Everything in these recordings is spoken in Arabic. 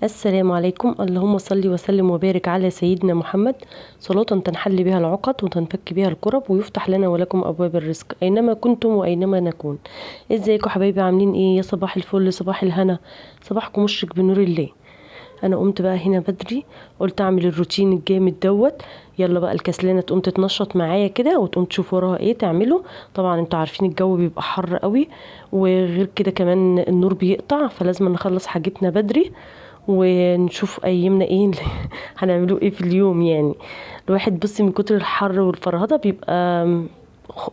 السلام عليكم. اللهم صل وسلم وبارك على سيدنا محمد، صلاة تنحل بها العقد وتنفك بها الكرب ويفتح لنا ولكم أبواب الرزق أينما كنتم وأينما نكون. ازيكم حبايبي؟ عاملين ايه؟ يا صباح الفل، صباح الهنا، صباحكم مشرق بنور الله. انا قمت بقى هنا بدري، قلت اعمل الروتين الجامد دوت. يلا بقى الكسلانه تقوم تتنشط معايا كده وتقوم تشوف وراها ايه تعمله. طبعا انتوا عارفين الجو بيبقى حر قوي، وغير كده كمان النور بيقطع، فلازم نخلص حاجتنا بدري ونشوف ايامنا ايه اللي هنعمله ايه في اليوم يعني. الواحد بصي من كتر الحر والفرهده بيبقى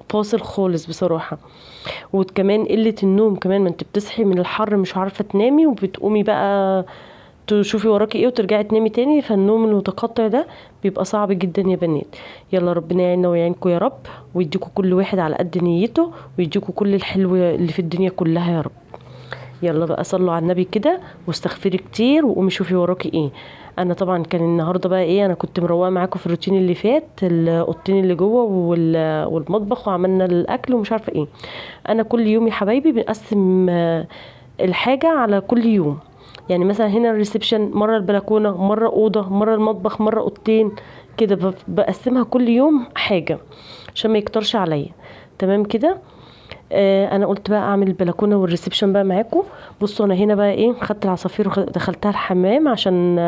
فاصل خالص بصراحه. وكمان قله النوم كمان، ما انت بتصحي من الحر مش عارفه تنامي، وبتقومي بقى تشوفي وراكي ايه وترجعي تنامي تاني، فالنوم المتقطع ده بيبقى صعب جدا يا بنات. يلا ربنا يعيننا ويعينكم يا رب، ويديكوا كل واحد على قد نيته، ويديكوا كل الحلو اللي في الدنيا كلها يا رب. يلا بقى صلوا على النبي كده واستغفري كتير وقومي شوفي وراكي ايه. انا طبعا كان النهارده بقى ايه، انا كنت مروقه معاكم في الروتين اللي فات، الاوضتين اللي جوه والمطبخ، وعملنا الاكل ومش عارفه ايه. انا كل يوم يا حبايبي بنقسم الحاجه على كل يوم. يعني مثلا هنا الريسبشن مره، البلكونه مره، اوضه مره، المطبخ مره، اوضتين كده، بقسمها كل يوم حاجه عشان ما يكترش عليا. تمام كده. انا قلت بقى اعمل البلكونه والريسبشن بقى معاكم. بصوا انا هنا بقى ايه، خدت العصافير ودخلتها الحمام عشان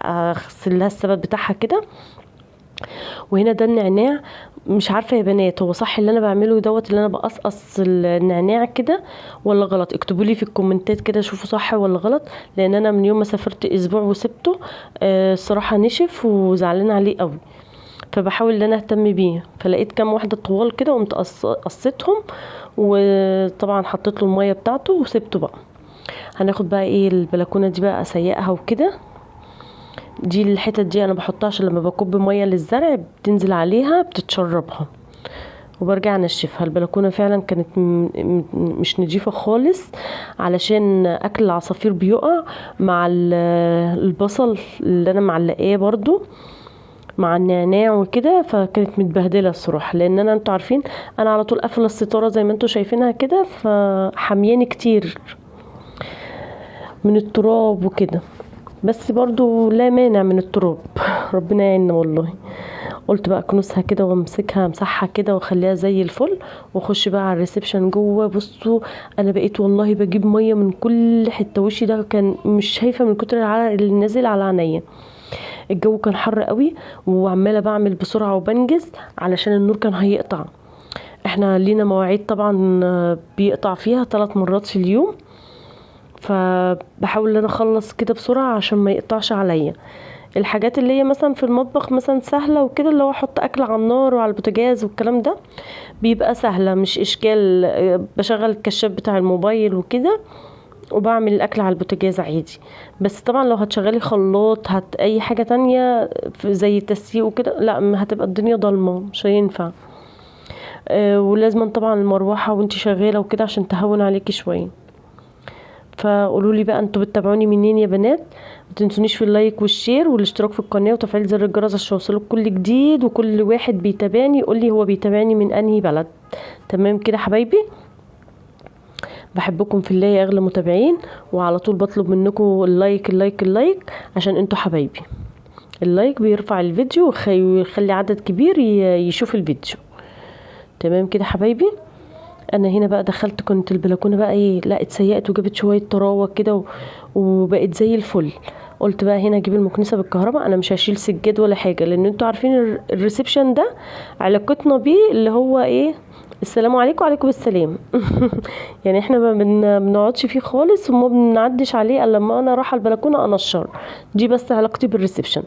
هغسل لها السبت بتاعها كده. وهنا ده النعناع. مش عارفه يا بنات، هو صح اللي انا بعمله دوت، اللي انا بقصقص النعناع كده ولا غلط؟ اكتبوا لي في الكومنتات كده شوفوا صح ولا غلط، لان انا من يوم ما سافرت اسبوع وسبته الصراحه نشف وزعلان عليه قوي. فبحاول ان انا اهتم بيه، فلقيت كام واحده طوال كده وقمت قصيتهم، وطبعا حطيت له الميه بتاعته وسبته بقى. هناخد بقى ايه البلكونه دي بقى اسيقها وكده. دي الحتت دي انا بحطها عشان لما بكب ميه للزرع بتنزل عليها بتتشربها، وبرجع انشفها. البلكونه فعلا كانت مش نظيفه خالص، علشان اكل العصافير بيقع مع البصل اللي انا معلقاه برضو مع النعناع وكده، فكانت متبهدله الصراحه. لان انتوا عارفين انا على طول قافله الستاره زي ما انتوا شايفينها كده، فحمياني كتير من التراب وكده، بس برضو لا مانع من التراب ربنا يعيننا والله. قلت بقى اكنسها كده وامسكها امسحها كده واخليها زي الفل، واخش بقى على الريسبشن جوه. بصوا انا بقيت والله بجيب ميه من كل حته، وشي ده كان مش شايفه من كتر العرق اللي نازل على عينيا. الجو كان حر قوي، وعماله بعمل بسرعه وبنجز علشان النور كان هيقطع. احنا لينا مواعيد طبعا بيقطع فيها 3 مرات في اليوم، فبحاول ان انا اخلص كده بسرعه عشان ما يقطعش عليا. الحاجات اللي هي مثلا في المطبخ مثلا سهله وكده، اللي هو احط اكل على النار وعلى البوتاجاز والكلام ده، بيبقى سهله مش اشكال. بشغل الكشاف بتاع الموبايل وكده وبعمل الاكل على البوتاجاز عادي. بس طبعا لو هتشغلي خلاط اي حاجه تانية زي التسييق وكده، لا هتبقى الدنيا ضلمه مش هينفع. ولازم طبعا المروحه وانت شغاله وكده عشان تهون عليكي شويه. فقولوا لي بقى انتوا بتتابعوني منين يا بنات؟ ما تنسونيش في اللايك والشير والاشتراك في القناه وتفعيل زر الجرس عشان يوصلك كل جديد، وكل واحد بيتابعني يقول لي هو بيتابعني من انهي بلد. تمام كده حبايبي، بحبكم في الله يا اغلى متابعين، وعلى طول بطلب منكم اللايك اللايك اللايك عشان انتوا حبايبي. اللايك بيرفع الفيديو ويخلي عدد كبير يشوف الفيديو. تمام كده حبايبي. انا هنا بقى دخلت، كنت البلكونه بقى ايه، لا اتسيقت وجابت شويه طراوه كده وبقت زي الفل. قلت بقى هنا اجيب المكنسه بالكهرباء. انا مش هشيل سجاد ولا حاجه، لان انتوا عارفين الريسبشن ده علاقتنا بيه اللي هو ايه، السلام عليكم وعليكم السلام يعني احنا ما بنقعدش فيه خالص وما بنعدش عليه الا لما انا رايحه البلكونه انشر. دي بس علاقتي بالريسبشن.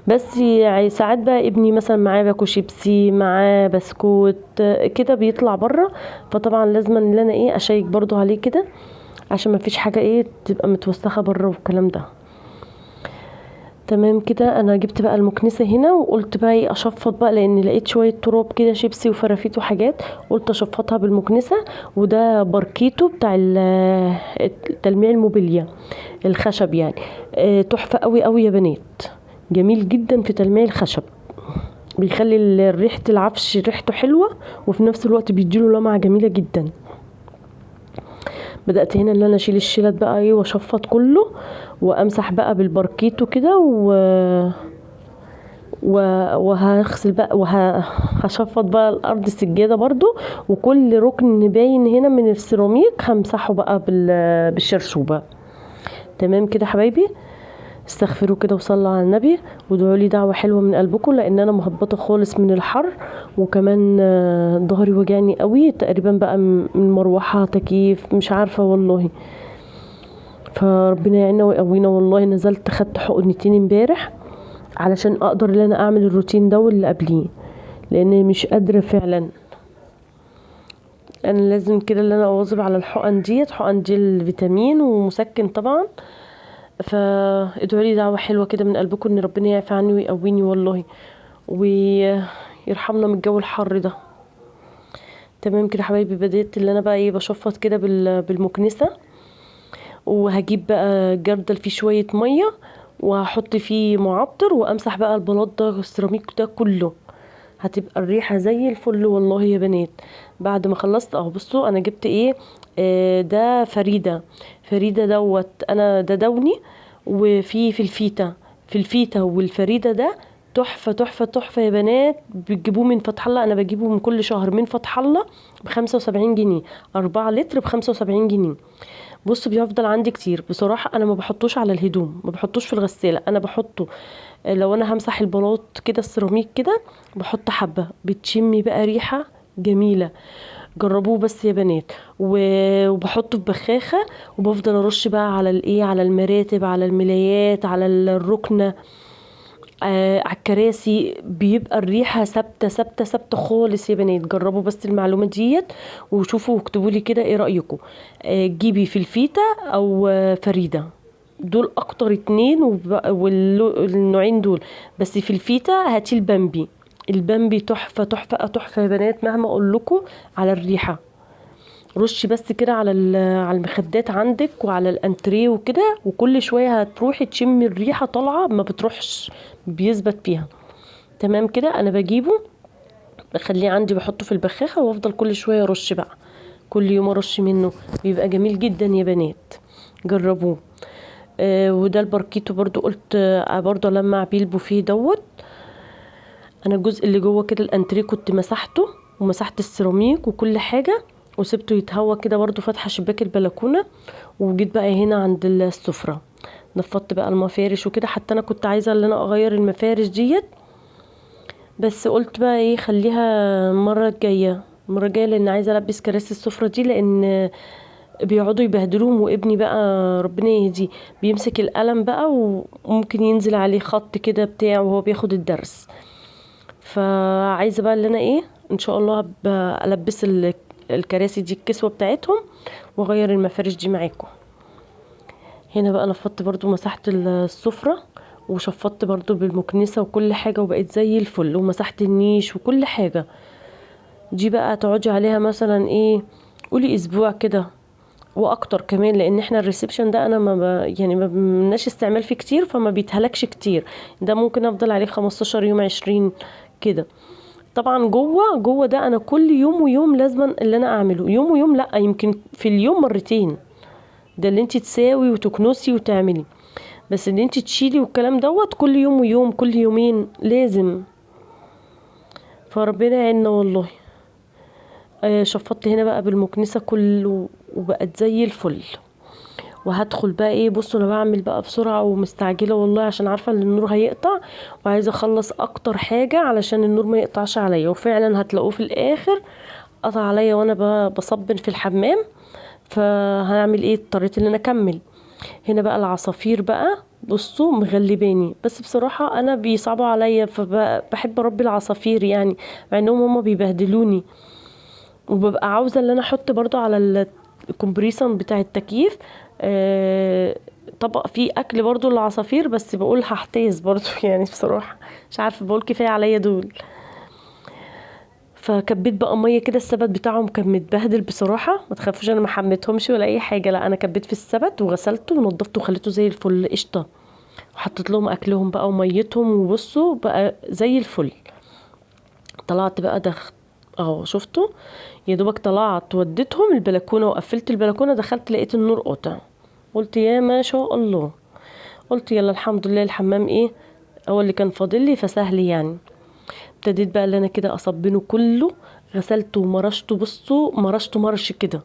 بس يعني ساعات بقى ابني مثلا معاه باكو شيبسي، معاه بسكوت كده بيطلع بره، فطبعا لازم ان انا ايه اشيك برضو عليه كده عشان ما فيش حاجه ايه تبقى متوسخه بره والكلام ده. تمام كده. انا جبت بقى المكنسه هنا وقلت بقى ايه اشفط بقى، لان لقيت شويه تراب كده شيبسي وفرافيت وحاجات، قلت اشفطها بالمكنسه. وده باركيتو بتاع تلميع الموبيليا الخشب يعني. تحفه قوي قوي يا بنات، جميل جدا في تلميع الخشب، بيخلي ريحه العفش ريحته حلوه، وفي نفس الوقت بيديله لمعه جميله جدا. بدأت هنا ان انا اشيل الشيلات بقى ايه واشفط كله، وامسح بقى بالباركيت وكده وهغسل بقى وهشفط بقى الارض السجاده برضو، وكل ركن باين هنا من السيراميك همسحه بقى بالشرشوبه. تمام كده حبايبي، استغفروا كده وصلوا على النبي، وادعوا لي دعوه حلوه من قلبكم، لان انا مهبطه خالص من الحر، وكمان ظهري وجعني قوي تقريبا بقى من مروحه تكييف مش عارفه والله. فربنا يعيننا ويقوينا. والله نزلت خدت حقنتين امبارح علشان اقدر ان انا اعمل الروتين ده واللي قبليه، لان مش قادره فعلا. انا لازم كده ان انا اواظب على الحقن ديت، حقن دي الفيتامين ومسكن طبعا. فادعوا لي دعوه حلوه كده من قلبكم ان ربنا يعفي عني ويقويني والله، ويرحمنا من الجو الحر ده. تمام كده حبايبي، بدأت اللي انا بقى ايه بشفط كده بالمكنسه، وهجيب بقى جردل فيه شويه ميه، وهحط فيه معطر، وامسح بقى البلاط ده السيراميك ده كله، هتبقى الريحه زي الفل والله يا بنات. بعد ما خلصت اهو بصوا انا جبت ايه، ده فريده دوت، انا ده دوني، وفي في الفيته والفريده ده تحفه تحفه تحفه يا بنات. بتجيبوه من فتح الله، انا بجيبه من كل شهر من فتح الله ب75 جنيه، 4 لتر ب75 جنيه. بص بيفضل عندي كتير بصراحة. انا ما بحطوش على الهدوم، ما بحطوش في الغسالة، انا بحطه لو انا همسح البلاط كده السيراميك كده، بحط حبة بتشمي بقى ريحة جميلة. جربوه بس يا بنات. وبحطه في بخاخة، وبفضل ارش بقى على الايه، على المراتب، على الملايات، على الركنة، على الكراسي، بيبقى الريحة ثابتة ثابتة ثابتة خالص يا بنات. جربوا بس المعلومات ديت وشوفوا واكتبوا لي كده ايه رأيكم. جيبي في الفيتا او فريدة، دول اكتر اتنين، والنوعين دول. بس في الفيتا هاتي البامبي، البامبي تحفة تحفة تحفة يا بنات، مهما اقول لكم على الريحة. رشي بس كده على على المخدات عندك وعلى الانتريه وكده، وكل شويه هتروحي تشمي الريحه طالعه ما بتروحش، بيثبت فيها. تمام كده، انا بجيبه بخليه عندي بحطه في البخاخه، وافضل كل شويه ارش بقى، كل يوم ارش منه، بيبقى جميل جدا يا بنات. جربوه. وده الباركيتو برضو قلت برضو لما بيه البوفيه دوت. انا الجزء اللي جوه كده الانتريه كنت مسحته، ومسحت السيراميك وكل حاجه، وسبته يتهوى كده برضو، فاتحه شباك البلكونه. وجيت بقى هنا عند السفره، نفضت بقى المفارش وكده. حتى انا كنت عايزه ان انا اغير المفارش ديت، بس قلت بقى ايه خليها المره الجايه، المره الجايه، لان عايزه البس كراسي السفره دي، لان بيقعدوا يبهدلوهم، وابني بقى ربنا يهديه بيمسك القلم بقى وممكن ينزل عليه خط كده بتاع وهو بياخد الدرس. فعايزه بقى اللي انا ايه ان شاء الله البس الكراسي دي الكسوه بتاعتهم، واغير المفارش دي معاكم. هنا بقى نفضت برضو مسحت السفره، وشفطت برضو بالمكنسه وكل حاجه، وبقت زي الفل، ومسحت النيش وكل حاجه. دي بقى تقعدي عليها مثلا ايه، قولي اسبوع كده واكتر كمان، لان احنا الريسبشن ده انا ما يعني ما بناش استعمال فيه كتير، فما بيتهلكش كتير. ده ممكن افضل عليه 15 يوم 20 كده. طبعا جوه ده انا كل يوم ويوم لازما اللي انا اعمله، يوم ويوم لا، يمكن في اليوم مرتين، ده اللي انت تساوي وتكنسي وتعملي. بس ان انت تشيلي والكلام دوت كل يوم ويوم، كل يومين لازم. فربنا يعيننا والله. شفطت هنا بقى بالمكنسة كله، وبقت زي الفل. وهدخل بقى ايه، بصوا انا بعمل بقى بسرعة ومستعجلة والله، عشان عارفة ان النور هيقطع، وعايزة اخلص اكتر حاجة علشان النور ما يقطعش عليا. وفعلا هتلاقوه في الاخر قطع عليا وانا بصبن في الحمام. فهنعمل ايه، اضطريت ان انا اكمل. هنا بقى العصافير بقى بصوا مغلباني، بس بصراحة انا بيصعبوا عليا، فبحب اربي العصافير يعني، مع انهم هما بيبهدلوني. وببقى عاوزة ان انا احط برضو على الكمبريسون بتاع التكييف طبق فيه اكل برضو للعصافير، بس بقول هحتاس برضو يعني بصراحة مش عارفة، بقول كفاية عليا دول. فكبيت بقى ميه كده، السبت بتاعهم كان متبهدل بصراحه، ما تخافوش انا ما حميتهمش ولا اي حاجه، لا انا كبيت في السبت وغسلته ونضفته وخليته زي الفل قشطه، وحطيت لهم اكلهم بقى وميتهم، وبصوا بقى زي الفل. طلعت بقى اهو شفتوا، يا دوبك طلعت وديتهم البلكونه وقفلت البلكونه، دخلت لقيت النور قطع. قلت يا ما شاء الله، قلت يلا الحمد لله الحمام ايه هو اللي كان فاضل لي فسهل يعني. ابتديت بقى اللي انا كده اصبنه كله، غسلته ومرشته، بصوا مرشته مرش كده.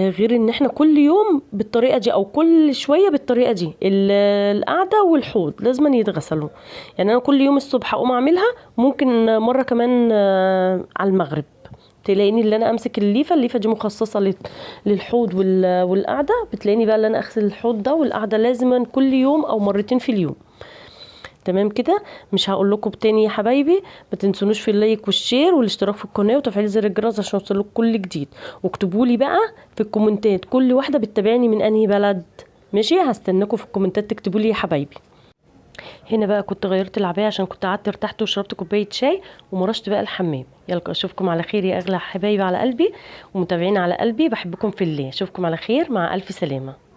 غير ان احنا كل يوم بالطريقه دي او كل شويه بالطريقه دي، القعده والحوض لازم يتغسلوا. يعني انا كل يوم الصبح اقوم اعملها، ممكن مره كمان على المغرب تلاقيني اللي انا امسك الليفه دي مخصصه للحوض والقعده، بتلاقيني بقى اللي انا اغسل الحوض ده والقعده لازما كل يوم او مرتين في اليوم. تمام كده. مش هقول لكم تاني يا حبايبي، ما تنسونوش في اللايك والشير والاشتراك في القناه وتفعيل زر الجرس عشان يوصلكم كل جديد. واكتبوا لي بقى في الكومنتات كل واحده بتتابعني من انهي بلد. ماشي، هستناكم في الكومنتات تكتبوا لي يا حبايبي. هنا بقى كنت غيرت العبايه عشان كنت قعدت ارتحت وشربت كوبايه شاي ومرشت بقى الحمام. يلا اشوفكم على خير يا اغلى حبايبي على قلبي ومتابعين على قلبي، بحبكم في الله. اشوفكم على خير، مع الف سلامه.